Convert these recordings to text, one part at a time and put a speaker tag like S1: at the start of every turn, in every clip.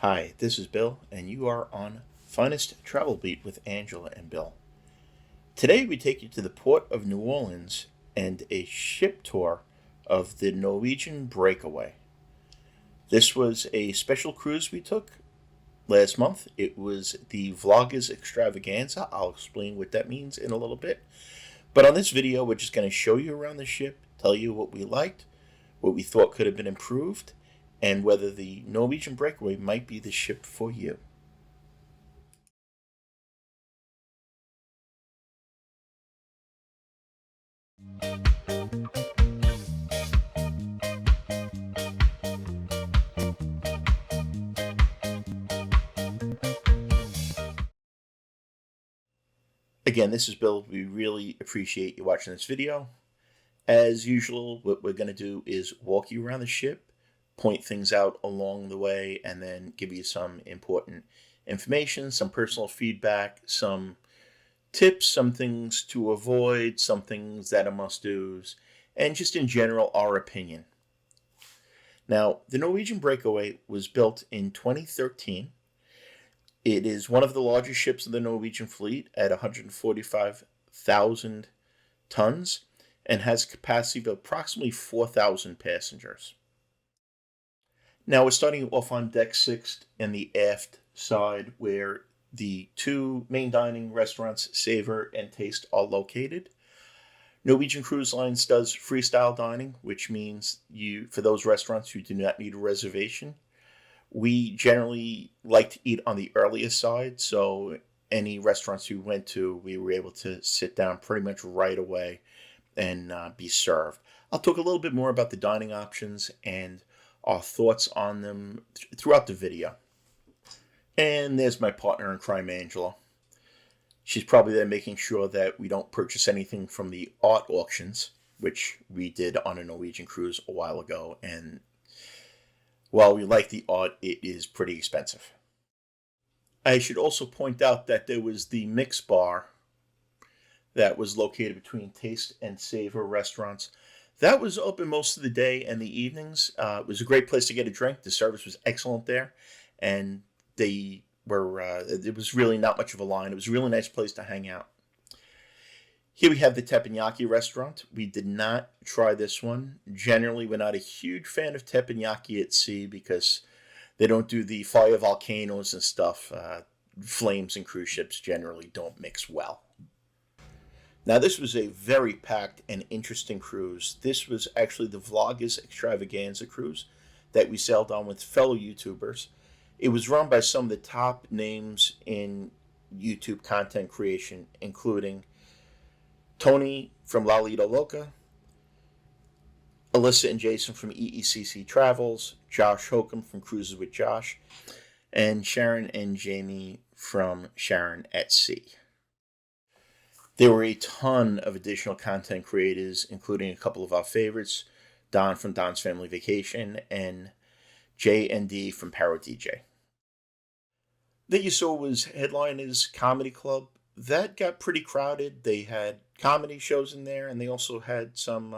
S1: Hi, this is Bill, and you are on Finest Travel Beat with Angela and Bill. Today we take you to the port of New Orleans and a ship tour of the Norwegian Breakaway. This was a special cruise we took last month. It was the Vloggers Extravaganza. I'll explain what that means in a little bit. But on this video, we're just going to show you around the ship, tell you what we liked, what we thought could have been improved, and whether the Norwegian Breakaway might be the ship for you. Again, this is Bill. We really appreciate you watching this video. As usual, what we're going to do is walk you around the ship, point things out along the way, and then give you some important information, some personal feedback, some tips, some things to avoid, some things that are must-dos, and just in general, our opinion. Now, the Norwegian Breakaway was built in 2013. It is one of the largest ships of the Norwegian fleet at 145,000 tons and has a capacity of approximately 4,000 passengers. Now we're starting off on deck 6 and the aft side where the two main dining restaurants, Savor and Taste, are located. Norwegian Cruise Lines does freestyle dining, which means for those restaurants who do not need a reservation. We generally like to eat on the earlier side, so any restaurants we went to, we were able to sit down pretty much right away and be served. I'll talk a little bit more about the dining options and our thoughts on them throughout the video. And there's my partner in crime, Angela. She's probably there making sure that we don't purchase anything from the art auctions, which we did on a Norwegian cruise a while ago. And while we like the art, it is pretty expensive. I should also point out that there was the mix bar that was located between Taste and Savor restaurants. That was open most of the day and the evenings. It was a great place to get a drink. The service was excellent there, and there was really not much of a line. It was a really nice place to hang out. Here we have the teppanyaki restaurant. We did not try this one. Generally, we're not a huge fan of teppanyaki at sea because they don't do the fire volcanoes and stuff. Flames and cruise ships generally don't mix well. Now, this was a very packed and interesting cruise. This was actually the Vloggers Extravaganza cruise that we sailed on with fellow YouTubers. It was run by some of the top names in YouTube content creation, including Tony from La Lita Loca, Alyssa and Jason from EECC Travels, Josh Hokum from Cruises with Josh, and Sharon and Jamie from Sharon at Sea. There were a ton of additional content creators, including a couple of our favorites, Don from Don's Family Vacation and J and D from Paro DJ. That you saw was Headliners Comedy Club. That got pretty crowded. They had comedy shows in there, and they also had some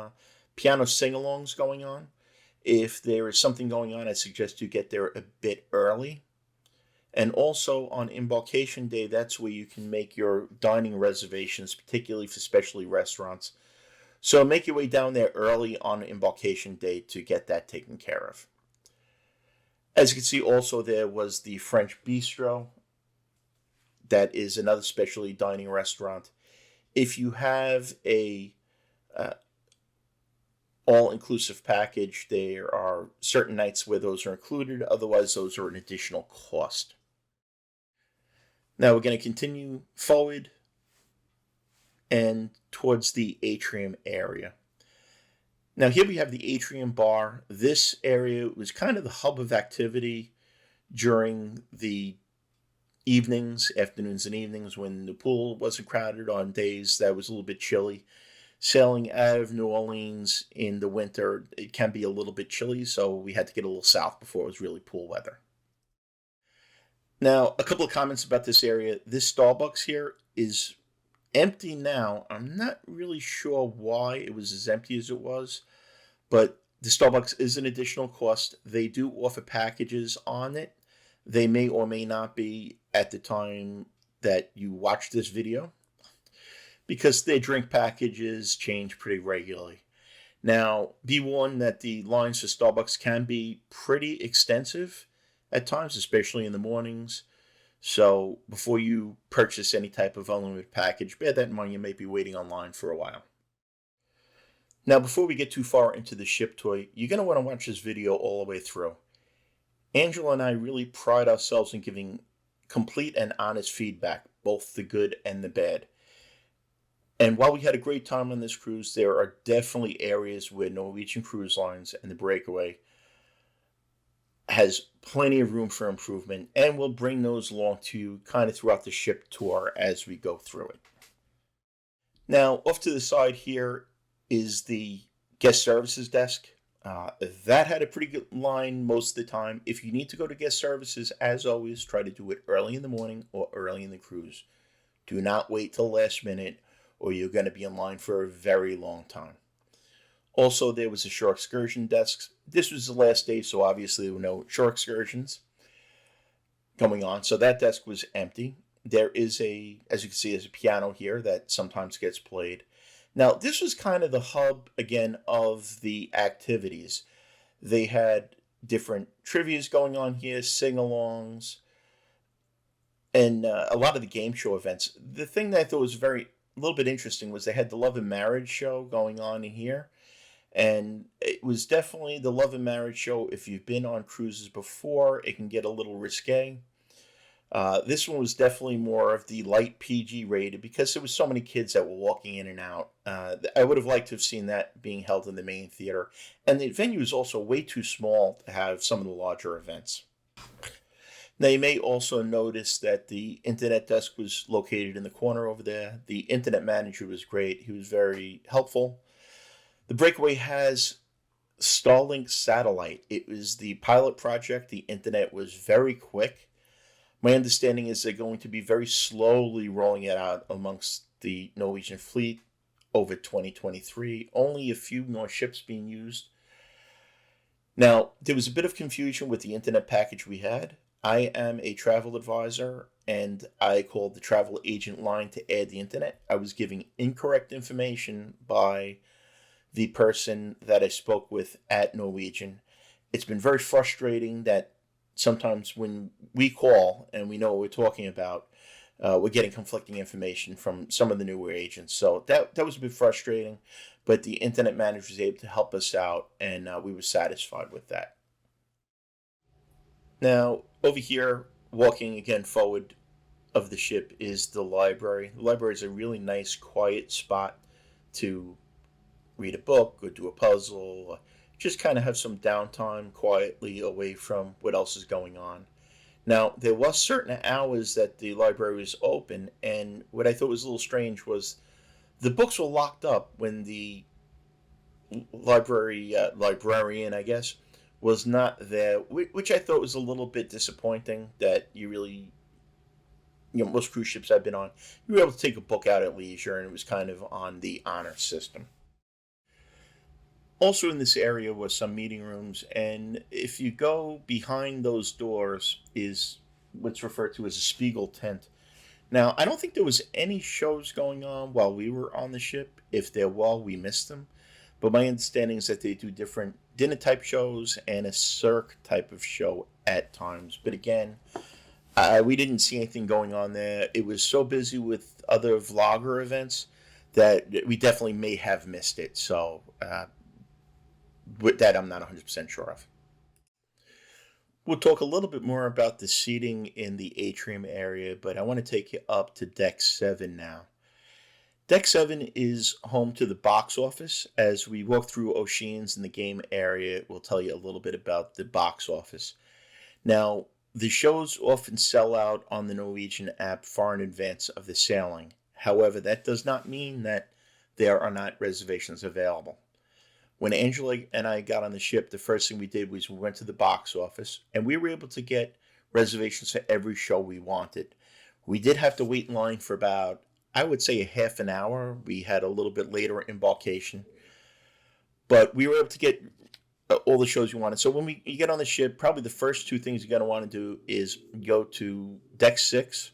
S1: piano sing-alongs going on. If there is something going on, I suggest you get there a bit early. And also on embarkation day, that's where you can make your dining reservations, particularly for specialty restaurants. So make your way down there early on embarkation day to get that taken care of. As you can see, also there was the French Bistro. That is another specialty dining restaurant. If you have a all-inclusive package, there are certain nights where those are included. Otherwise, those are an additional cost. Now we're going to continue forward and towards the atrium area. Now here we have the atrium bar. This area was kind of the hub of activity during the evenings, afternoons and evenings, when the pool wasn't crowded on days that was a little bit chilly. Sailing out of New Orleans in the winter, it can be a little bit chilly, so we had to get a little south before it was really pool weather. Now, a couple of comments about this area. This Starbucks here is empty now. I'm not really sure why it was as empty as it was, but the Starbucks is an additional cost. They do offer packages on it They may or may not be at the time that you watch this video, because their drink packages change pretty regularly. Now, be warned that the lines for Starbucks can be pretty extensive at times, especially in the mornings. So before you purchase any type of unlimited package, bear that in mind. You may be waiting online for a while. Now, before we get too far into the ship tour, you're going to want to watch this video all the way through. Angela and I really pride ourselves in giving complete and honest feedback, both the good and the bad. And while we had a great time on this cruise, there are definitely areas where Norwegian Cruise Lines and the Breakaway has plenty of room for improvement, and we'll bring those along to you kind of throughout the ship tour as we go through it. Now, off to the side here is the guest services desk. That had a pretty good line most of the time. If you need to go to guest services, as always, try to do it early in the morning or early in the cruise. Do not wait till the last minute, or you're going to be in line for a very long time. Also, there was a shore excursion desk. This was the last day, so obviously there were no shore excursions going on. So that desk was empty. There is as you can see, there's a piano here that sometimes gets played. Now, this was kind of the hub, again, of the activities. They had different trivias going on here, sing-alongs, and a lot of the game show events. The thing that I thought was a little bit interesting was they had the Love and Marriage show going on in here. And it was definitely the Love and Marriage show. If you've been on cruises before, it can get a little risque. This one was definitely more of the light PG rated, because there was so many kids that were walking in and out. I would have liked to have seen that being held in the main theater. And the venue is also way too small to have some of the larger events. Now, you may also notice that the internet desk was located in the corner over there. The internet manager was great. He was very helpful. The Breakaway has Starlink satellite. It was the pilot project. The internet was very quick. My understanding is they're going to be very slowly rolling it out amongst the Norwegian fleet over 2023. Only a few more ships being used. Now, there was a bit of confusion with the internet package we had. I am a travel advisor, and I called the travel agent line to add the internet. I was giving incorrect information by the person that I spoke with at Norwegian. It's been very frustrating that sometimes when we call and we know what we're talking about, we're getting conflicting information from some of the newer agents. So that was a bit frustrating, but the internet manager was able to help us out, and we were satisfied with that. Now, over here, walking again forward of the ship, is the library. The library is a really nice, quiet spot to read a book or do a puzzle, just kind of have some downtime quietly away from what else is going on. Now, there was certain hours that the library was open, and what I thought was a little strange was the books were locked up when the librarian, I guess, was not there, which I thought was a little bit disappointing. That most cruise ships I've been on, you were able to take a book out at leisure, and it was kind of on the honor system. Also in this area was some meeting rooms, and if you go behind those doors is what's referred to as a Spiegel tent. Now, I don't think there was any shows going on while we were on the ship. If there were, we missed them. But my understanding is that they do different dinner type shows and a Cirque type of show at times. But again, we didn't see anything going on there. It was so busy with other vlogger events that we definitely may have missed it. So with that, I'm not 100% sure of. We'll talk a little bit more about the seating in the atrium area, but I want to take you up to Deck 7 now. Deck 7 is home to the box office. As we walk through Oceans in the game area, we'll tell you a little bit about the box office. Now, the shows often sell out on the Norwegian app far in advance of the sailing. However, that does not mean that there are not reservations available. When Angela and I got on the ship, the first thing we did was we went to the box office, and we were able to get reservations for every show we wanted. We did have to wait in line for about, I would say, a half an hour. We had a little bit later embarkation, but we were able to get all the shows you wanted. So when you get on the ship, probably the first two things you're going to want to do is go to deck 6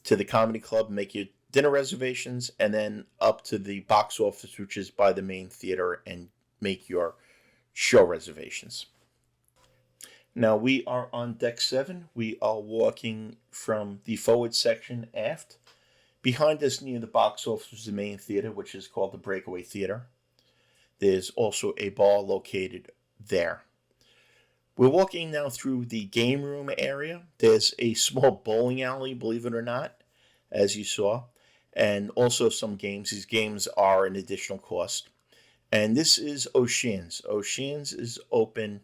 S1: to the comedy club, make your dinner reservations, and then up to the box office, which is by the main theater, and make your show reservations. Now we are on deck 7. We are walking from the forward section aft. Behind us near the box office is the main theater, which is called the Breakaway Theater. There's also a bar located there. We're walking now through the game room area. There's a small bowling alley, believe it or not, as you saw, and also some games. These games are an additional cost. And this is O'Shea's. O'Shea's is open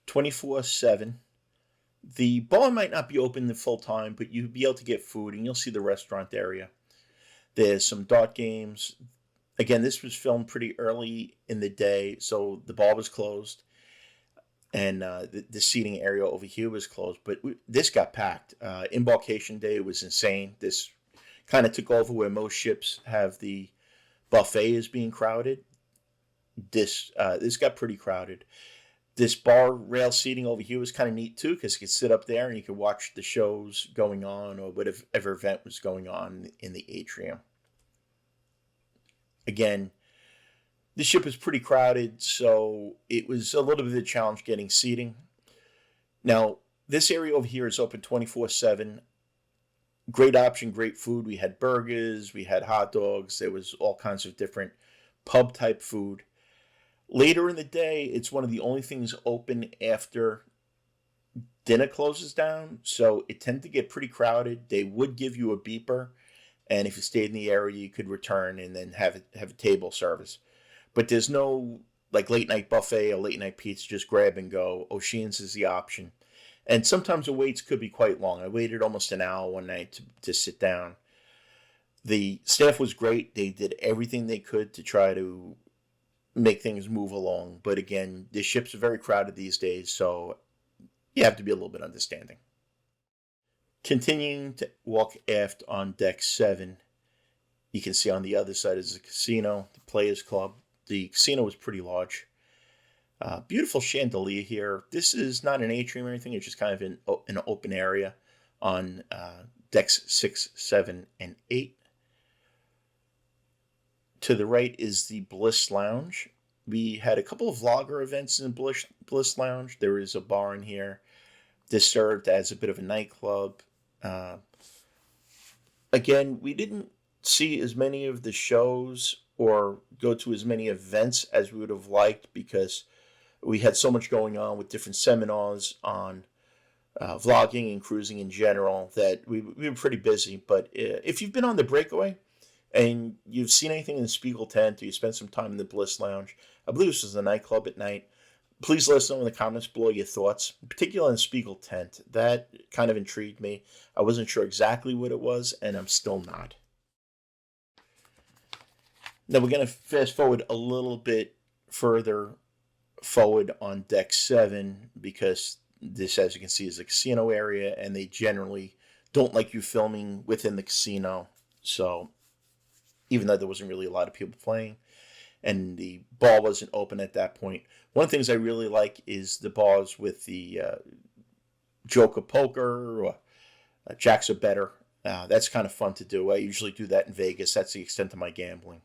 S1: 24/7. The bar might not be open the full time, but you'll be able to get food, and you'll see the restaurant area. There's some dart games. Again, this was filmed pretty early in the day, so the bar was closed, and the seating area over here was closed. But this got packed. Embarkation day was insane. This kind of took over where most ships have the buffet is being crowded. This got pretty crowded. This bar rail seating over here was kind of neat too, because you could sit up there and you could watch the shows going on or whatever event was going on in the atrium. Again, the ship was pretty crowded, so it was a little bit of a challenge getting seating. Now, this area over here is open 24/7. Great option, great food. We had burgers, we had hot dogs. There was all kinds of different pub-type food. Later in the day, it's one of the only things open after dinner closes down, so it tended to get pretty crowded. They would give you a beeper, and if you stayed in the area, you could return and then have a table service. But there's no like late night buffet or late night pizza, just grab and go. O'Shea's is the option. And sometimes the waits could be quite long. I waited almost an hour one night to sit down. The staff was great. They did everything they could to try to make things move along. But again, the ships are very crowded these days, so you have to be a little bit understanding. Continuing to walk aft on deck 7, you can see on the other side is the casino, the Players Club. The casino was pretty large. Beautiful chandelier here. This is not an atrium or anything. It's just kind of an open area on decks 6, 7, and 8. To the right is the Bliss Lounge. We had a couple of vlogger events in Bliss Lounge. There is a bar in here. This served as a bit of a nightclub. Again, we didn't see as many of the shows or go to as many events as we would have liked because we had so much going on with different seminars on vlogging and cruising in general that we were pretty busy. But if you've been on the Breakaway and you've seen anything in the Spiegel tent or you spent some time in the Bliss Lounge, I believe this was a nightclub at night, please let us know in the comments below your thoughts, particularly in the Spiegel tent. That kind of intrigued me. I wasn't sure exactly what it was, and I'm still not. Now we're going to fast forward a little bit further forward on deck 7 because this, as you can see, is a casino area, and they generally don't like you filming within the casino. So even though there wasn't really a lot of people playing and the bar wasn't open at that point, one of the things I really like is the bars with the Joker Poker or Jacks Are Better. That's kind of fun to do. I usually do that in Vegas. That's the extent of my gambling.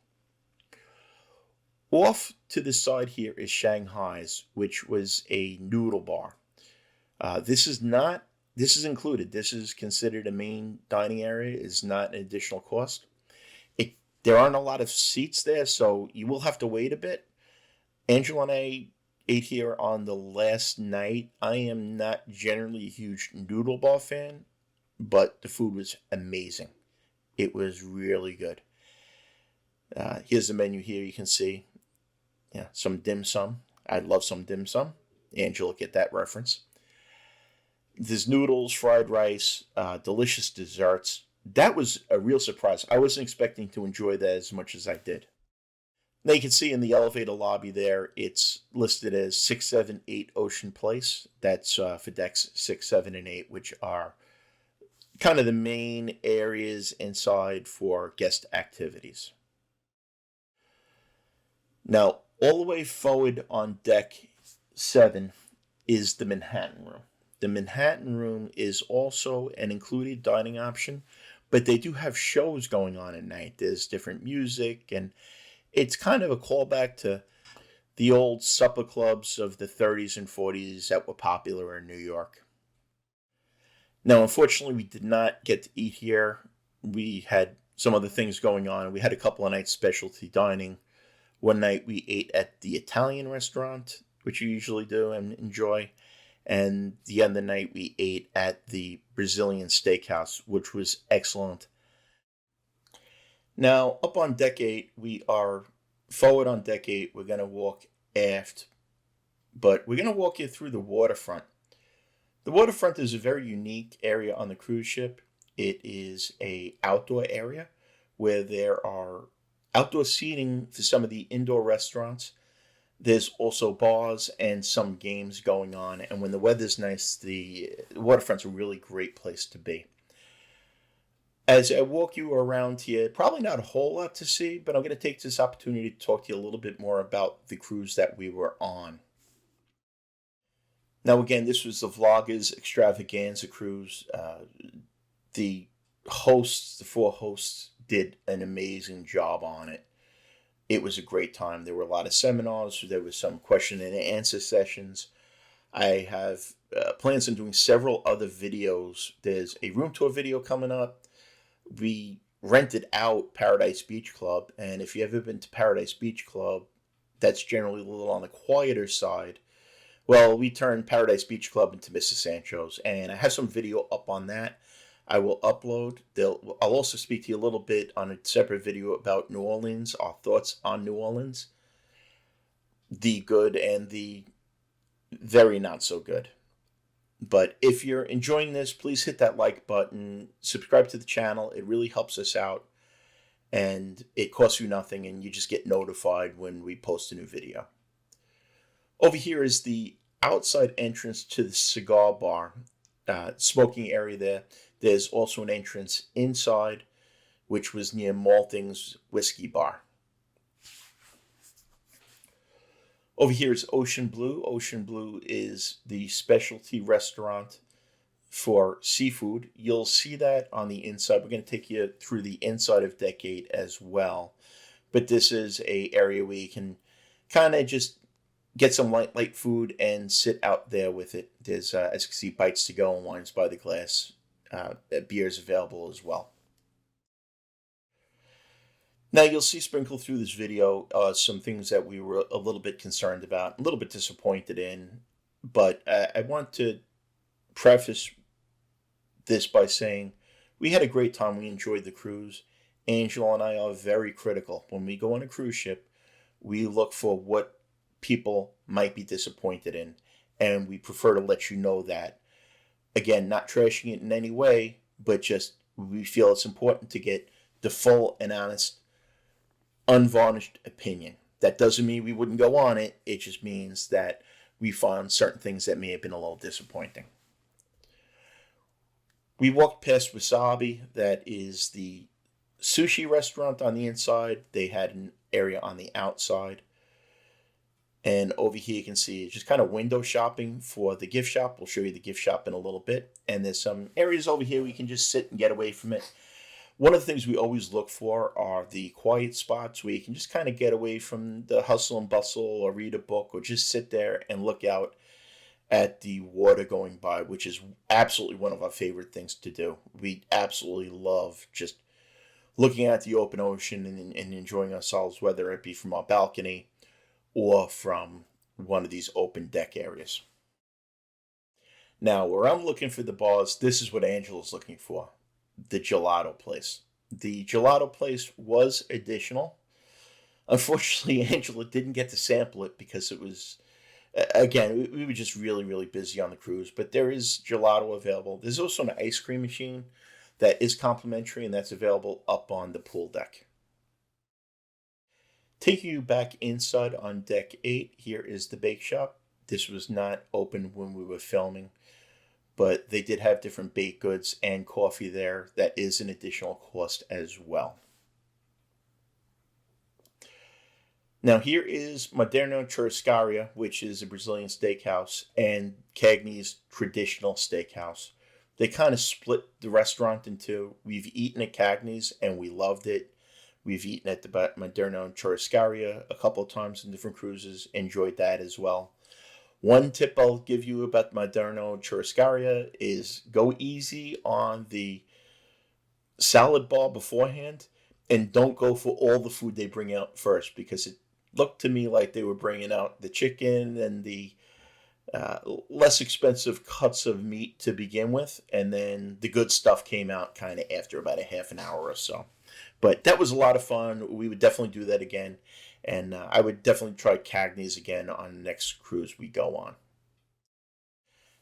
S1: Off to the side here is Shanghai's, which was a noodle bar. This is included. This is considered a main dining area. It's not an additional cost. There aren't a lot of seats there, so you will have to wait a bit. Angela and I ate here on the last night. I am not generally a huge noodle bar fan, but the food was amazing. It was really good. Here's the menu here. You can see some dim sum. I'd love some dim sum. Angela, get that reference. There's noodles, fried rice, delicious desserts. That was a real surprise. I wasn't expecting to enjoy that as much as I did. Now you can see in the elevator lobby there, it's listed as 6, 7, 8 Ocean Place. That's for decks 6, 7, and 8, which are kind of the main areas inside for guest activities. Now, all the way forward on deck 7 is the Manhattan Room. The Manhattan Room is also an included dining option, but they do have shows going on at night. There's different music, and it's kind of a callback to the old supper clubs of the 30s and 40s that were popular in New York. Now, unfortunately, we did not get to eat here. We had some other things going on. We had a couple of nights specialty dining. One night we ate at the Italian restaurant, which you usually do and enjoy. And the other night we ate at the Brazilian steakhouse, which was excellent. Now, up on deck 8, we are forward on deck 8. We're going to walk aft, but we're going to walk you through the waterfront. The waterfront is a very unique area on the cruise ship. It is an outdoor area where there are outdoor seating for some of the indoor restaurants. There's also bars and some games going on. And when the weather's nice, the waterfront's a really great place to be. As I walk you around here, probably not a whole lot to see, but I'm going to take this opportunity to talk to you a little bit more about the cruise that we were on. Now, again, this was the Vloggers Extravaganza cruise. The four hosts, did an amazing job on it. It was a great time. There were a lot of seminars. There was some question and answer sessions. I have plans on doing several other videos. There's a room tour video coming up. We rented out Paradise Beach Club, and if you've ever been to Paradise Beach Club, that's generally a little on the quieter side. Well, we turned Paradise Beach Club into Mrs. Sancho's, and I have some video up on that. I will upload. I'll also speak to you a little bit on a separate video about New Orleans, our thoughts on New Orleans, the good and the very not so good. But if you're enjoying this, please hit that like button, subscribe to the channel. It really helps us out, and it costs you nothing, and you just get notified when we post a new video. Over here is the outside entrance to the cigar bar, smoking area there. There's also an entrance inside, which was near Malting's Whiskey Bar. Over here is Ocean Blue. Ocean Blue is the specialty restaurant for seafood. You'll see that on the inside. We're going to take you through the inside of Deck 8 as well. But this is an area where you can kind of just get some light food and sit out there with it. There's, as you can see, bites to go and wines by the glass. Beers available as well. Now you'll see sprinkled through this video some things that we were a little bit concerned about, a little bit disappointed in, but I want to preface this by saying we had a great time. We enjoyed the cruise. Angela and I are very critical. When we go on a cruise ship, we look for what people might be disappointed in, and we prefer to let you know that. Again, not trashing it in any way, but just we feel it's important to get the full and honest, unvarnished opinion. That doesn't mean we wouldn't go on it. It just means that we found certain things that may have been a little disappointing. We walked past Wasabi. That is the sushi restaurant on the inside. They had an area on the outside. And over here you can see just kind of window shopping for the gift shop. We'll show you the gift shop in a little bit. And there's some areas over here where you can just sit and get away from it. One of the things we always look for are the quiet spots where you can just kind of get away from the hustle and bustle or read a book or just sit there and look out at the water going by, which is absolutely one of our favorite things to do. We absolutely love just looking at the open ocean and enjoying ourselves, whether it be from our balcony or from one of these open deck areas. Now, where I'm looking for the bars, this is what Angela's looking for, the gelato place. The gelato place was additional. Unfortunately, Angela didn't get to sample it because it was, again, we were just really, really busy on the cruise, but there is gelato available. There's also an ice cream machine that is complimentary, and that's available up on the pool deck. Taking you back inside on Deck 8, here is the bake shop. This was not open when we were filming, but they did have different baked goods and coffee there. That is an additional cost as well. Now here is Moderno Churrascaria, which is a Brazilian steakhouse, and Cagney's traditional steakhouse. They kind of split the restaurant in two. We've eaten at Cagney's and we loved it. We've eaten at the Moderno Churrascaria a couple of times in different cruises, enjoyed that as well. One tip I'll give you about Moderno Churrascaria is go easy on the salad bar beforehand and don't go for all the food they bring out first, because it looked to me like they were bringing out the chicken and the less expensive cuts of meat to begin with, and then the good stuff came out kind of after about a half an hour or so. But that was a lot of fun. We would definitely do that again, and I would definitely try Cagney's again on the next cruise we go on.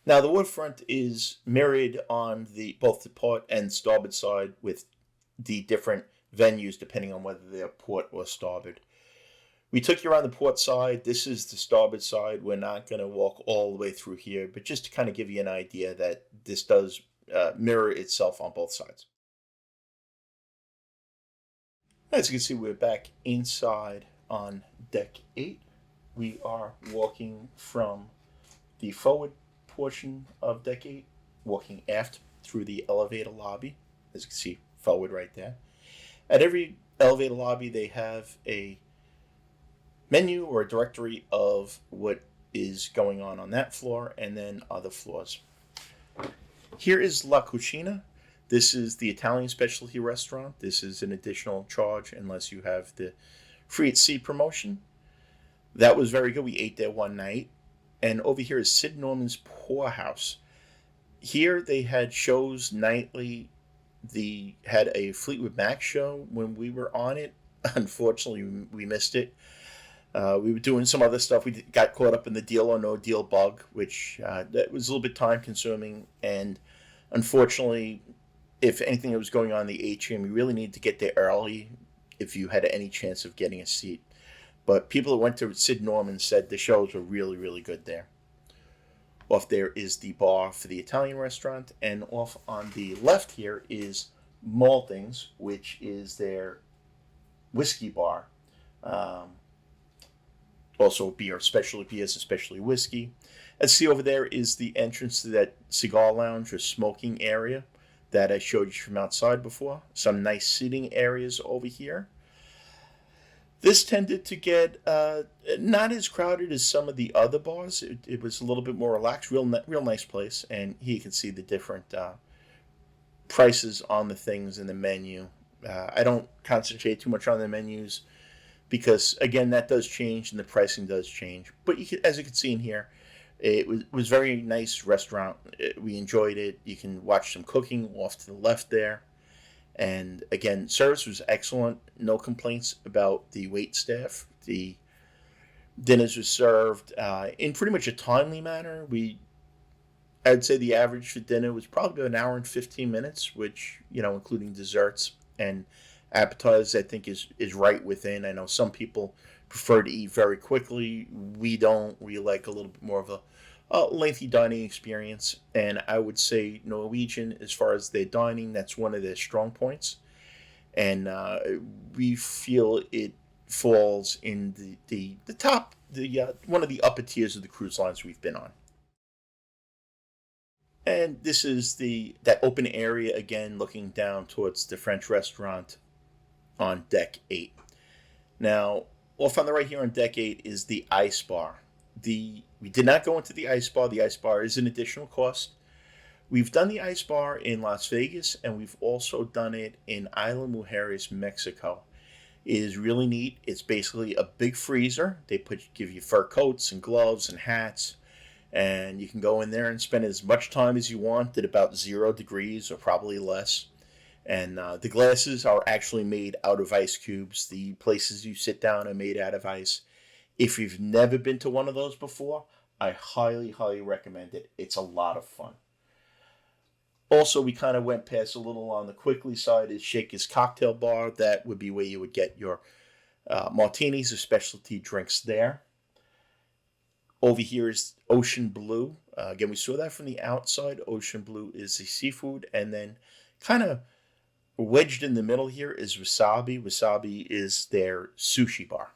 S1: Now the waterfront is mirrored on both the port and starboard side with the different venues depending on whether they're port or starboard. We took you around the port side. This is the starboard side. We're not going to walk all the way through here, but just to kind of give you an idea that this does mirror itself on both sides. As you can see, we're back inside on deck 8. We are walking from the forward portion of deck 8, walking aft through the elevator lobby. As you can see, forward right there. At every elevator lobby, they have a menu or a directory of what is going on that floor and then other floors. Here is La Cucina. This is the Italian specialty restaurant. This is an additional charge unless you have the free at sea promotion. That was very good. We ate there one night. And over here is Sid Norman's Poorhouse. Here they had shows nightly. They had a Fleetwood Mac show when we were on it. Unfortunately, we missed it. We were doing some other stuff. We got caught up in the Deal or No Deal bug, which that was a little bit time consuming. And unfortunately, if anything that was going on in the atrium, you really needed to get there early if you had any chance of getting a seat. But people that went to Sid Norman said the shows were really, really good there. Off there is the bar for the Italian restaurant, and off on the left here is Maltings, which is their whiskey bar. Also beer, especially beers, especially whiskey. As you see over there is the entrance to that cigar lounge or smoking area that I showed you from outside before. Some nice sitting areas over here. This tended to get not as crowded as some of the other bars. It was a little bit more relaxed, real nice place. And here you can see the different prices on the things in the menu. I don't concentrate too much on the menus because, again, that does change and the pricing does change. But as you can see in here, it was very nice restaurant. We enjoyed it. You can watch some cooking off to the left there. And again, service was excellent. No complaints about the wait staff. The dinners were served in pretty much a timely manner. I'd say the average for dinner was probably about an hour and 15 minutes, which, including desserts and appetizers, I think is right within. I know some people prefer to eat very quickly. We don't. We like a little bit more of a lengthy dining experience, and I would say Norwegian, as far as their dining, that's one of their strong points, and we feel it falls in the top, one of the upper tiers of the cruise lines we've been on. And this is that open area again, looking down towards the French restaurant on deck 8. Now, off on the right here on deck 8 is the ice bar. We did not go into the ice bar. The ice bar is an additional cost. We've done the ice bar in Las Vegas, and we've also done it in Isla Mujeres, Mexico. It is really neat. It's basically a big freezer. They give you fur coats and gloves and hats, and you can go in there and spend as much time as you want at about 0 degrees or probably less. And the glasses are actually made out of ice cubes. The places you sit down are made out of ice. If you've never been to one of those before, I highly, highly recommend it. It's a lot of fun. Also, we kind of went past a little on the quickly side is Shaker's Cocktail Bar. That would be where you would get your martinis or specialty drinks there. Over here is Ocean Blue. Again, we saw that from the outside. Ocean Blue is the seafood. And then kind of wedged in the middle here is Wasabi. Wasabi is their sushi bar.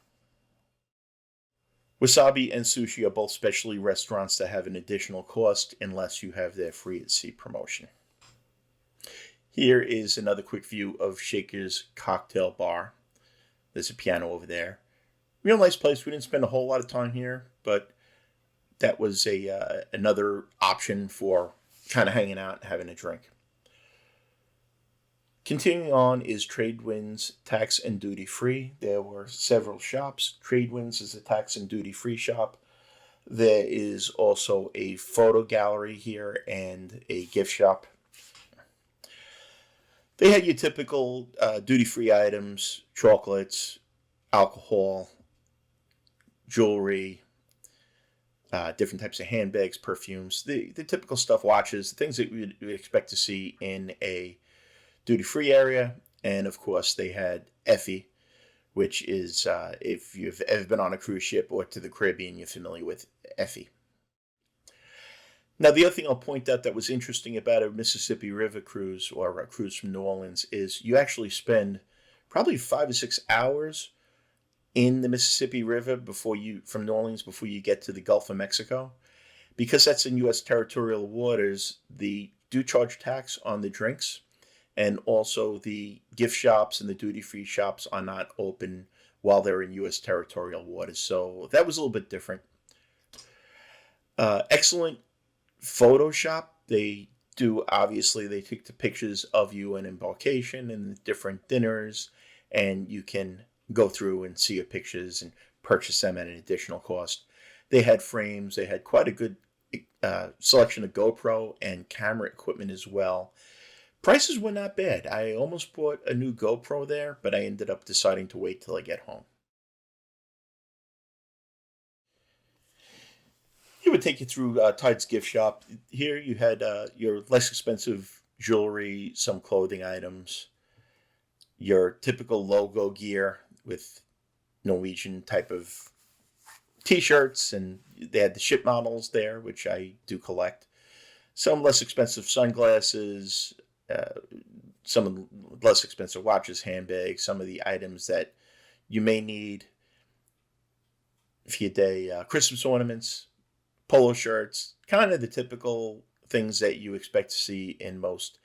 S1: Wasabi and sushi are both specialty restaurants that have an additional cost unless you have their free at sea promotion. Here is another quick view of Shaker's Cocktail Bar. There's a piano over there. Real nice place. We didn't spend a whole lot of time here, but that was another option for kind of hanging out and having a drink. Continuing on is Tradewinds Tax and Duty Free. There were several shops. Tradewinds is a tax and duty free shop. There is also a photo gallery here and a gift shop. They had your typical duty-free items, chocolates, alcohol, jewelry, different types of handbags, perfumes, the typical stuff, watches, things that we would expect to see in a duty-free area. And of course, they had Effie, which is, if you've ever been on a cruise ship or to the Caribbean, you're familiar with Effie. Now, the other thing I'll point out that was interesting about a Mississippi River cruise or a cruise from New Orleans is you actually spend probably 5 or 6 hours in the Mississippi River from New Orleans before you get to the Gulf of Mexico. Because that's in U.S. territorial waters, they do charge tax on the drinks, and also the gift shops and the duty-free shops are not open while they're in U.S. territorial waters. So that was a little bit different. Excellent Photoshop. They take the pictures of you in embarkation and different dinners, and you can go through and see your pictures and purchase them at an additional cost. They had frames. They had quite a good selection of GoPro and camera equipment as well. Prices were not bad. I almost bought a new GoPro there, but I ended up deciding to wait till I get home. He would take you through Tide's gift shop. Here you had your less expensive jewelry, some clothing items, your typical logo gear with Norwegian type of t-shirts, and they had the ship models there, which I do collect. Some less expensive sunglasses, some less expensive watches, handbags, some of the items that you may need for your day, Christmas ornaments, polo shirts, kind of the typical things that you expect to see in most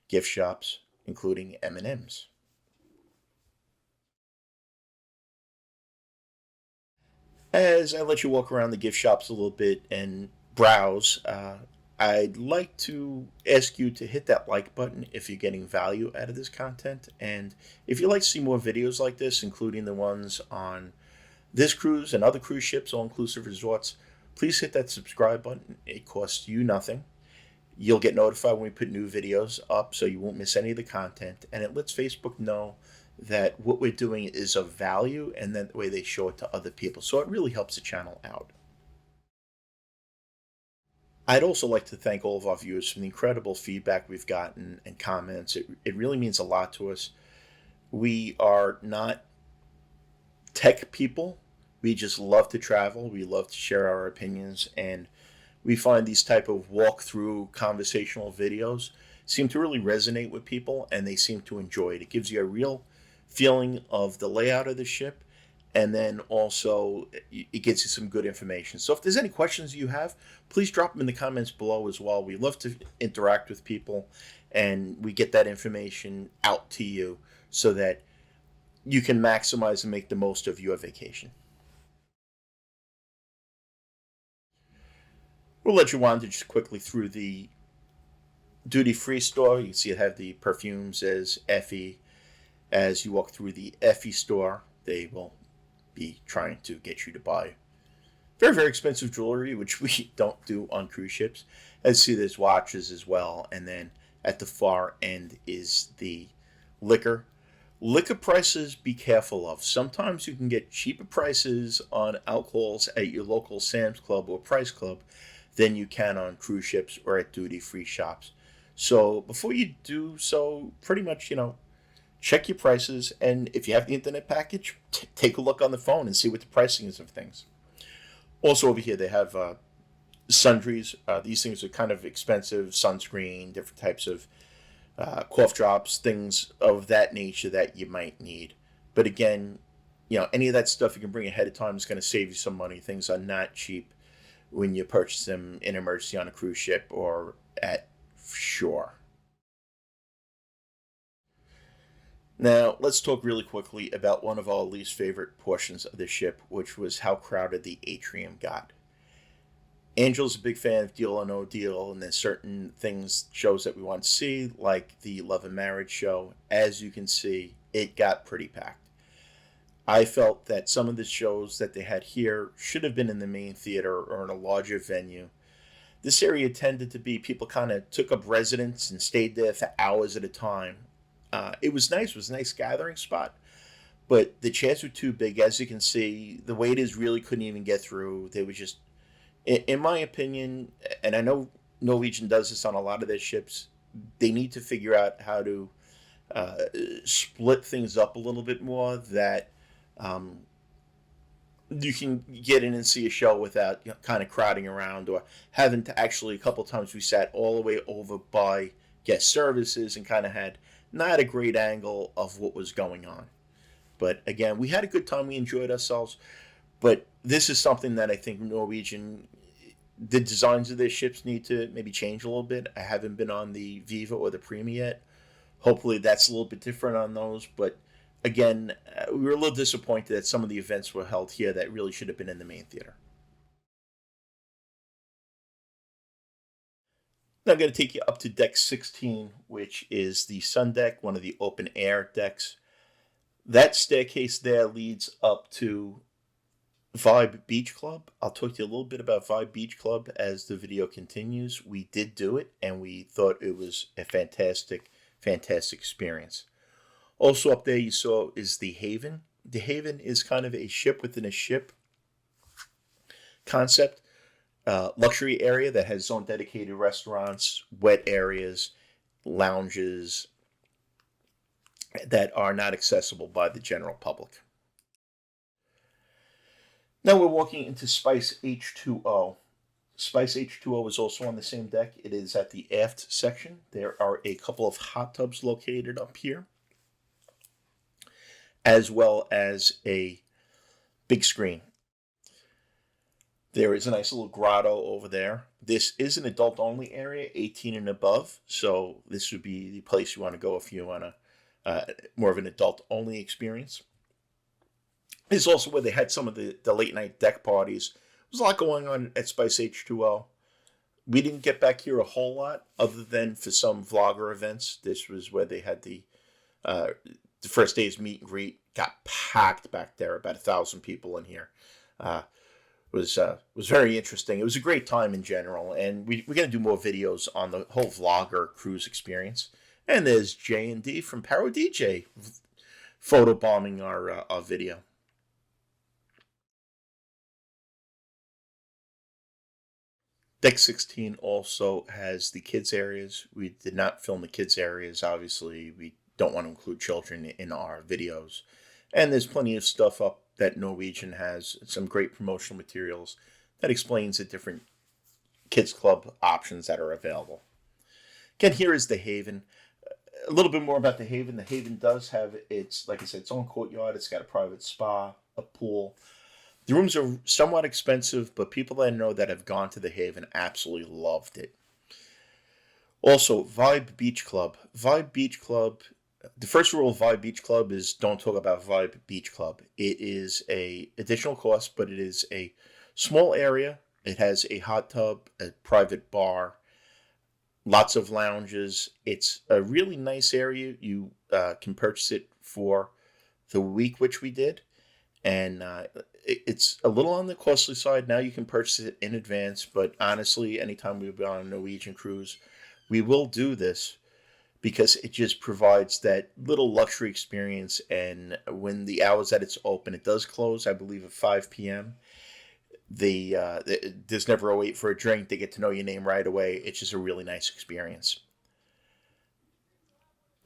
S1: gift shops, including M&Ms. As I let you walk around the gift shops a little bit and browse, I'd like to ask you to hit that like button if you're getting value out of this content. And if you'd like to see more videos like this, including the ones on this cruise and other cruise ships, all-inclusive resorts, please hit that subscribe button. It costs you nothing. You'll get notified when we put new videos up, so you won't miss any of the content. And it lets Facebook know that what we're doing is of value, and that way they show it to other people. So it really helps the channel out. I'd also like to thank all of our viewers for the incredible feedback we've gotten and comments. It really means a lot to us. We are not tech people. We just love to travel. We love to share our opinions, and we find these type of walkthrough conversational videos seem to really resonate with people, and they seem to enjoy it. It gives you a real feeling of the layout of the ship, and then also it gets you some good information. So if there's any questions you have, please drop them in the comments below as well. We love to interact with people, and we get that information out to you so that you can maximize and make the most of your vacation. We'll let you wander just quickly through the duty-free store. You can see it have the perfumes as Effie. As you walk through the Effie store, they will be trying to get you to buy very, very expensive jewelry, which we don't do on cruise ships. As you see, there's watches as well. And then at the far end is the liquor. Liquor prices, be careful of. Sometimes you can get cheaper prices on alcohols at your local Sam's Club or Price Club than you can on cruise ships or at duty-free shops. So before you do so, pretty much, check your prices. And if you have the internet package, take a look on the phone and see what the pricing is of things. Also over here, they have sundries. These things are kind of expensive. Sunscreen, different types of cough drops, things of that nature that you might need. But again, any of that stuff you can bring ahead of time is going to save you some money. Things are not cheap when you purchase them in emergency on a cruise ship or at shore. Now, let's talk really quickly about one of our least favorite portions of the ship, which was how crowded the atrium got. Angel's a big fan of Deal or No Deal, and there's certain shows that we want to see, like the Love and Marriage show. As you can see, it got pretty packed. I felt that some of the shows that they had here should have been in the main theater or in a larger venue. This area tended to be people kind of took up residence and stayed there for hours at a time. It was nice. It was a nice gathering spot. But the chairs were too big. As you can see, the waiters really couldn't even get through. They were just, in my opinion, and I know Norwegian does this on a lot of their ships, they need to figure out how to split things up a little bit more, that you can get in and see a show without kind of crowding around, or having to actually, a couple times we sat all the way over by guest services and kind of had not a great angle of what was going on. But again, we had a good time. We enjoyed ourselves. But this is something that I think Norwegian, the designs of their ships need to maybe change a little bit. I haven't been on the Viva or the Prima yet. Hopefully that's a little bit different on those. But again, we were a little disappointed that some of the events were held here that really should have been in the main theater. Now I'm going to take you up to deck 16, which is the sun deck, one of the open air decks. That staircase there leads up to Vibe Beach Club. I'll talk to you a little bit about Vibe Beach Club as the video continues. We did do it, and we thought it was a fantastic, fantastic experience. Also up there you saw is the Haven. The Haven is kind of a ship within a ship concept. Luxury area that has its own dedicated restaurants, wet areas, lounges that are not accessible by the general public. Now we're walking into Spice H2O. Spice H2O is also on the same deck. It is at the aft section. There are a couple of hot tubs located up here, as well as a big screen. There is a nice little grotto over there. This is an adult-only area, 18 and above, so this would be the place you want to go if you want more of an adult-only experience. This is also where they had some of the late-night deck parties. There's a lot going on at Spice H2O. We didn't get back here a whole lot, other than for some vlogger events. This was where they had the first day's meet and greet. Got packed back there, about 1,000 people in here. Was very interesting. It was a great time in general, and we're going to do more videos on the whole vlogger cruise experience. And there's J&D from Paro DJ photobombing our video. Deck 16 also has the kids areas. We did not film the kids areas, obviously. We don't want to include children in our videos. And there's plenty of stuff up that Norwegian has, some great promotional materials that explains the different kids club options that are available. Again, here is the Haven. A little bit more about the Haven. The Haven does have its, like I said, its own courtyard. It's got a private spa, a pool. The rooms are somewhat expensive, but people that I know that have gone to the Haven absolutely loved it. Also, Vibe Beach Club. Vibe Beach Club, the first rule of Vibe Beach Club is don't talk about Vibe Beach Club. It is a additional cost, but it is a small area. It has a hot tub, a private bar, lots of lounges. It's a really nice area. You can purchase it for the week, which we did. And it's a little on the costly side. Now you can purchase it in advance, but honestly, anytime we've been on a Norwegian cruise, we will do this because it just provides that little luxury experience. And when the hours that it's open, it does close, I believe, at 5 p.m. There's never a wait for a drink. They get to know your name right away. It's just a really nice experience.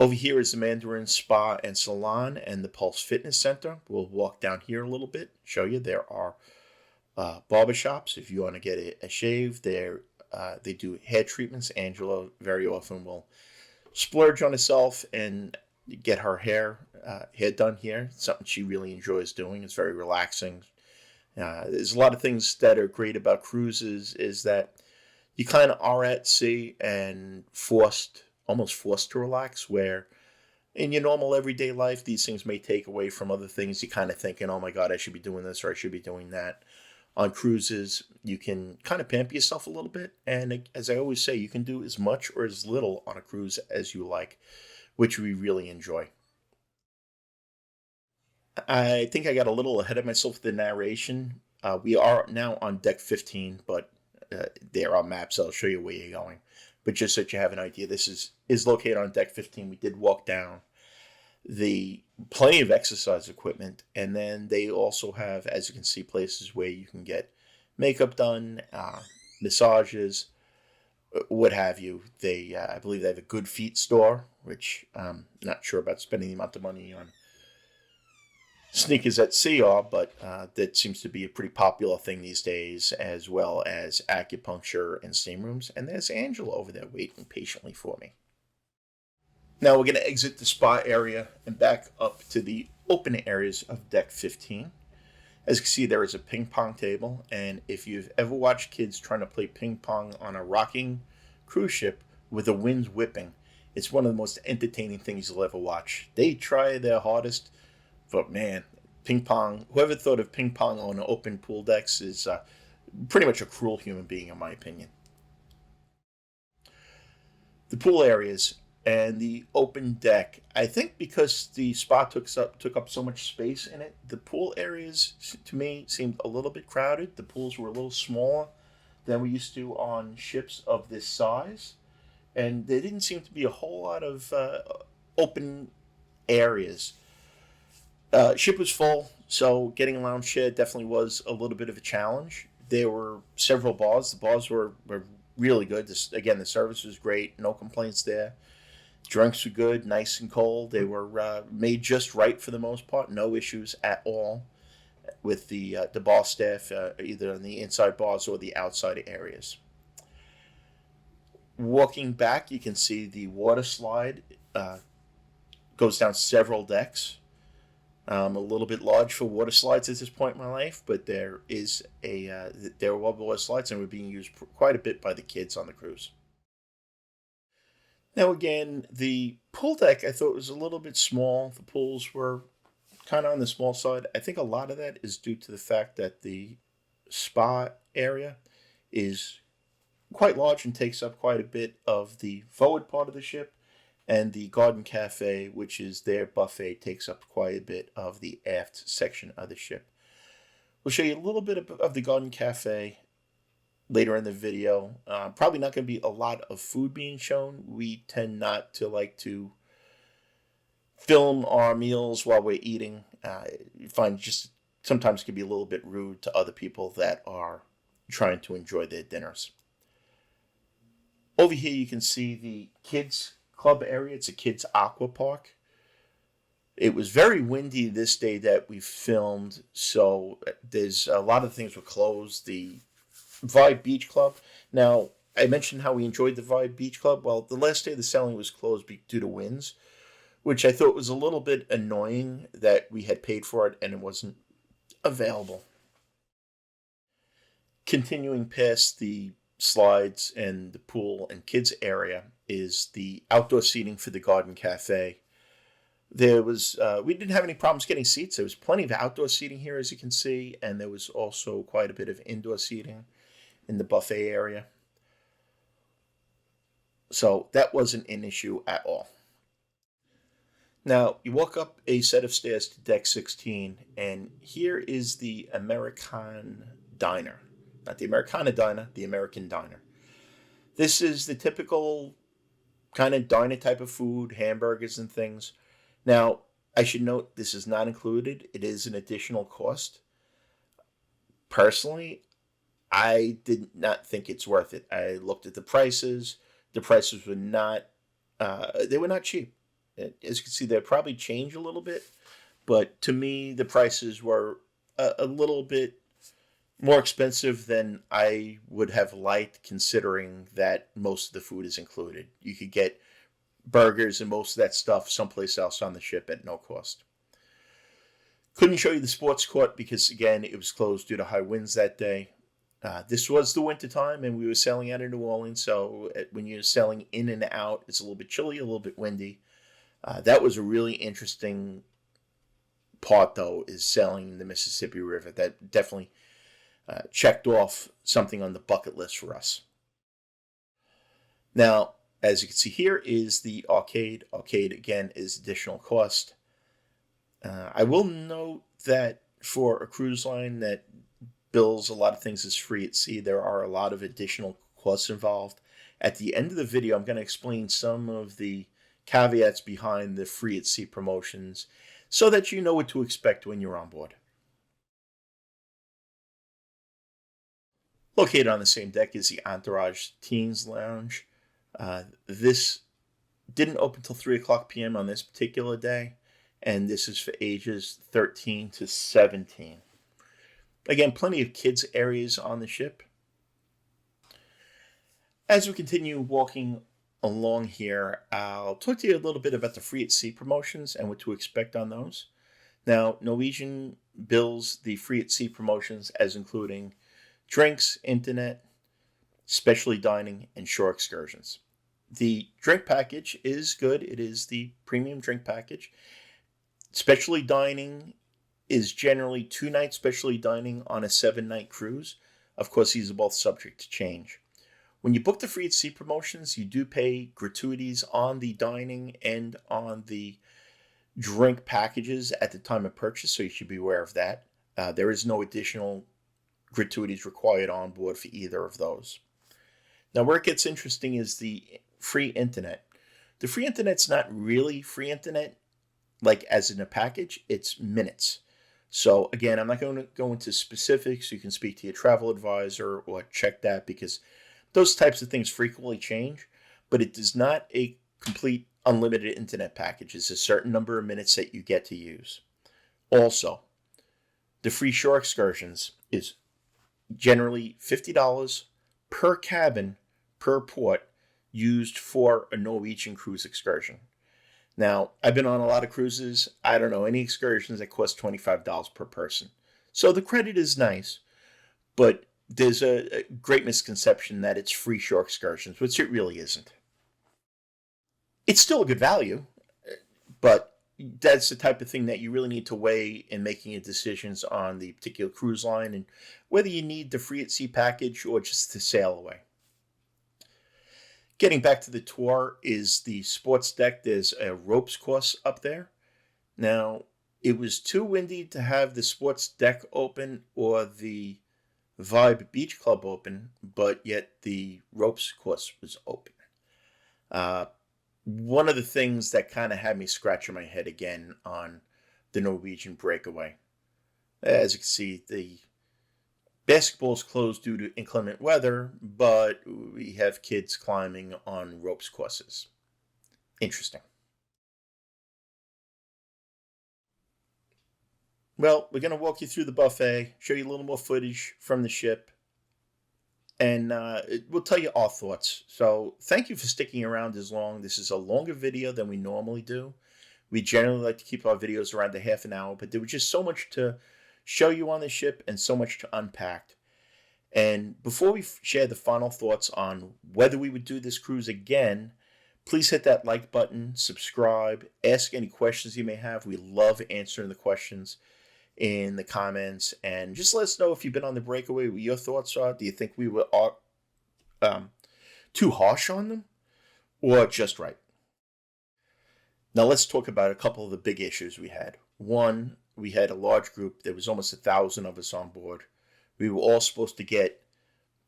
S1: Over here is the Mandarin Spa and Salon and the Pulse Fitness Center. We'll walk down here a little bit, show you. There are barbershops if you want to get a shave. They do hair treatments. Angela very often will splurge on herself and get her hair done here. It's something she really enjoys doing. It's very relaxing. There's a lot of things that are great about cruises is that you kind of are at sea and almost forced to relax, where in your normal everyday life, these things may take away from other things. You kind of thinking, oh my God, I should be doing this or I should be doing that. On cruises, you can kind of pamper yourself a little bit. And as I always say, you can do as much or as little on a cruise as you like, which we really enjoy. I think I got a little ahead of myself with the narration. We are now on deck 15, but there are maps. I'll show you where you're going. But just so that you have an idea, this is located on deck 15. We did walk down the plenty of exercise equipment, and then they also have, as you can see, places where you can get makeup done, massages, what have you. I believe they have a good feet store, which I'm not sure about spending the amount of money on sneakers at sea are, but that seems to be a pretty popular thing these days, as well as acupuncture and steam rooms. And there's Angela over there waiting patiently for me. Now we're going to exit the spa area and back up to the open areas of deck 15. As you can see, there is a ping pong table, and if you've ever watched kids trying to play ping pong on a rocking cruise ship with the winds whipping, it's one of the most entertaining things you'll ever watch. They try their hardest, but man, ping pong, whoever thought of ping pong on open pool decks is pretty much a cruel human being, in my opinion. The pool areas and the open deck, I think because the spa took up so much space in it, the pool areas to me seemed a little bit crowded. The pools were a little smaller than we used to on ships of this size, and there didn't seem to be a whole lot of open areas. Ship was full, so getting a lounge chair definitely was a little bit of a challenge. There were several bars. The bars were really good. The service was great. No complaints there. Drinks were good, nice and cold. They were made just right for the most part. No issues at all with the bar staff, either on the inside bars or the outside areas. Walking back, you can see the water slide goes down several decks. A little bit large for water slides at this point in my life, but there were water slides and were being used quite a bit by the kids on the cruise. Now again, the pool deck I thought was a little bit small. The pools were kind of on the small side. I think a lot of that is due to the fact that the spa area is quite large and takes up quite a bit of the forward part of the ship, and the garden cafe, which is their buffet, takes up quite a bit of the aft section of the ship. We'll show you a little bit of the garden cafe later in the video. Probably not going to be a lot of food being shown. We tend not to like to film our meals while we're eating. You find just sometimes can be a little bit rude to other people that are trying to enjoy their dinners. Over here you can see the kids club area. It's a kids aqua park. It was very windy this day that we filmed, so there's a lot of things were closed. The Vibe Beach Club. Now, I mentioned how we enjoyed the Vibe Beach Club. Well, the last day of the sailing was closed due to winds, which I thought was a little bit annoying that we had paid for it and it wasn't available. Continuing past the slides and the pool and kids area is the outdoor seating for the garden cafe. There was we didn't have any problems getting seats. There was plenty of outdoor seating here, as you can see, and there was also quite a bit of indoor seating in the buffet area. So that wasn't an issue at all. Now, you walk up a set of stairs to deck 16, and here is the American Diner. Not the Americana Diner, the American Diner. This is the typical kind of diner type of food, hamburgers and things. Now, I should note this is not included. It is an additional cost. Personally, I did not think it's worth it. I looked at the prices. The prices were not, they were not cheap. As you can see, they probably changed a little bit. But to me, the prices were a little bit more expensive than I would have liked, considering that most of the food is included. You could get burgers and most of that stuff someplace else on the ship at no cost. Couldn't show you the sports court because, again, it was closed due to high winds that day. This was the winter time, and we were sailing out of New Orleans, so when you're sailing in and out, it's a little bit chilly, a little bit windy. That was a really interesting part, though, is sailing the Mississippi River. That definitely checked off something on the bucket list for us. Now, as you can see here is the arcade. Arcade, again, is additional cost. I will note that for a cruise line that bills a lot of things as free at sea, there are a lot of additional costs involved. At the end of the video, I'm going to explain some of the caveats behind the free at sea promotions so that you know what to expect when you're on board. Located on the same deck is the Entourage Teens Lounge. This didn't open till 3 o'clock p.m. on this particular day, and this is for ages 13 to 17. Again, plenty of kids areas on the ship. As we continue walking along here, I'll talk to you a little bit about the free at sea promotions and what to expect on those. Now, Norwegian bills the free at sea promotions as including drinks, internet, specialty dining, and shore excursions. The drink package is good. It is the premium drink package. Specialty dining is generally 2-night specialty dining on a 7-night cruise. Of course, these are both subject to change. When you book the free at sea promotions, you do pay gratuities on the dining and on the drink packages at the time of purchase, so you should be aware of that. There is no additional gratuities required on board for either of those. Now, where it gets interesting is the free internet. The free internet's not really free internet, like as in a package, it's minutes. So again, I'm not going to go into specifics. You can speak to your travel advisor or check that because those types of things frequently change, but it is not a complete unlimited internet package. It's a certain number of minutes that you get to use. Also, the free shore excursions is generally $50 per cabin per port used for a Norwegian cruise excursion. Now, I've been on a lot of cruises. I don't know any excursions that cost $25 per person. So the credit is nice, but there's a great misconception that it's free shore excursions, which it really isn't. It's still a good value, but that's the type of thing that you really need to weigh in making your decisions on the particular cruise line and whether you need the free at sea package or just to sail away. Getting back to the tour is the sports deck. There's a ropes course up there. Now, it was too windy to have the sports deck open or the Vibe Beach Club open, but yet the ropes course was open. One of the things that kind of had me scratching my head again on the Norwegian Breakaway. As you can see, the basketball is closed due to inclement weather, but we have kids climbing on ropes courses. Interesting. Well, we're going to walk you through the buffet, show you a little more footage from the ship, and we'll tell you our thoughts. So thank you for sticking around as long. This is a longer video than we normally do. We generally like to keep our videos around a half an hour, but there was just so much to show you on the ship and so much to unpack. And before we share the final thoughts on whether we would do this cruise again, please hit that like button, subscribe, ask any questions you may have. We love answering the questions in the comments, and just let us know if you've been on the Breakaway, what your thoughts are. Do you think we were too harsh on them or just right? Now let's talk about a couple of the big issues we had. One, we had a large group. There was almost 1,000 of us on board. We were all supposed to get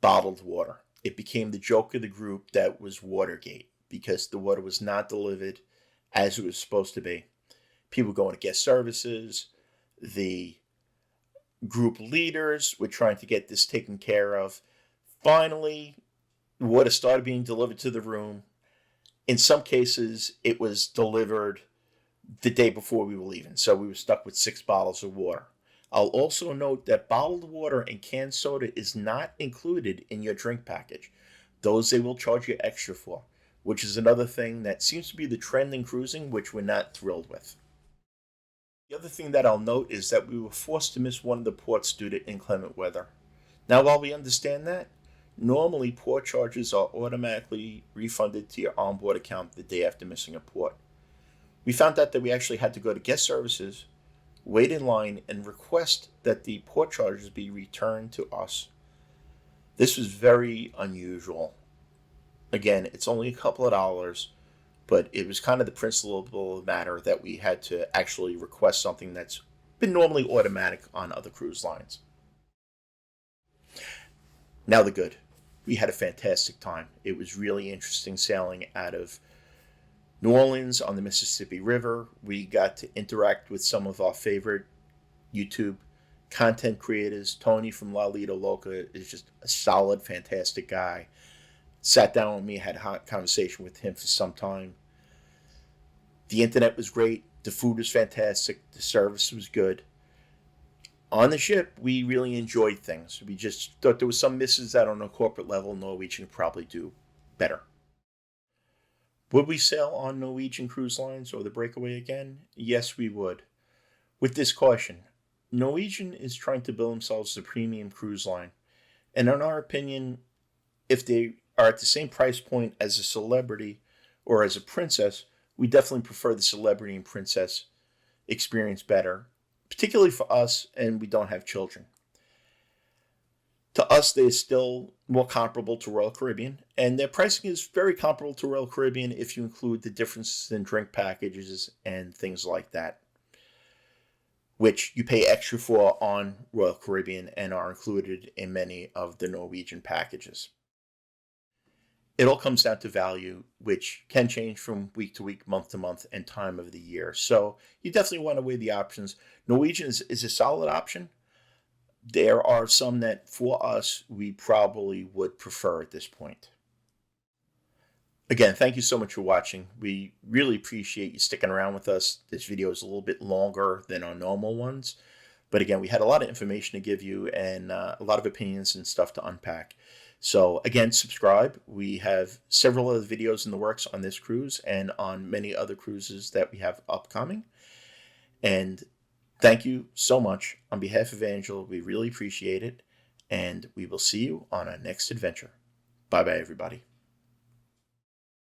S1: bottled water. It became the joke of the group that was Watergate because the water was not delivered as it was supposed to be. People going to guest services. The group leaders were trying to get this taken care of. Finally, water started being delivered to the room. In some cases, it was delivered the day before we were leaving, so we were stuck with 6 bottles of water. I'll also note that bottled water and canned soda is not included in your drink package. Those they will charge you extra for. which is another thing that seems to be the trend in cruising, which we're not thrilled with. The other thing that I'll note is that we were forced to miss one of the ports due to inclement weather. Now, while we understand that, normally port charges are automatically refunded to your onboard account the day after missing a port. We found out that we actually had to go to guest services, wait in line, and request that the port charges be returned to us. This was very unusual. Again, it's only a couple of dollars, but it was kind of the principle of the matter that we had to actually request something that's been normally automatic on other cruise lines. Now the good. We had a fantastic time. It was really interesting sailing out of New Orleans on the Mississippi River. We got to interact with some of our favorite YouTube content creators. Tony from La Lita Loca is just a solid, fantastic guy. Sat down with me, had a conversation with him for some time. The internet was great. The food was fantastic. The service was good. On the ship, we really enjoyed things. We just thought there was some misses that on a corporate level, Norwegian could probably do better. Would we sail on Norwegian Cruise Lines or the Breakaway again? Yes, we would. With this caution, Norwegian is trying to build themselves as a premium cruise line. And in our opinion, if they are at the same price point as a celebrity or as a princess, we definitely prefer the celebrity and princess experience better, particularly for us, and we don't have children. To us, they're still more comparable to Royal Caribbean, and their pricing is very comparable to Royal Caribbean if you include the differences in drink packages and things like that, which you pay extra for on Royal Caribbean and are included in many of the Norwegian packages. It all comes down to value, which can change from week to week, month to month, and time of the year. So you definitely want to weigh the options. Norwegian is a solid option. There are some that, for us, we probably would prefer at this point. Again, thank you so much for watching. We really appreciate you sticking around with us. This video is a little bit longer than our normal ones. But again, we had a lot of information to give you and a lot of opinions and stuff to unpack. So again, subscribe. We have several other videos in the works on this cruise and on many other cruises that we have upcoming. And thank you so much. On behalf of Angela, we really appreciate it. And we will see you on our next adventure. Bye-bye, everybody.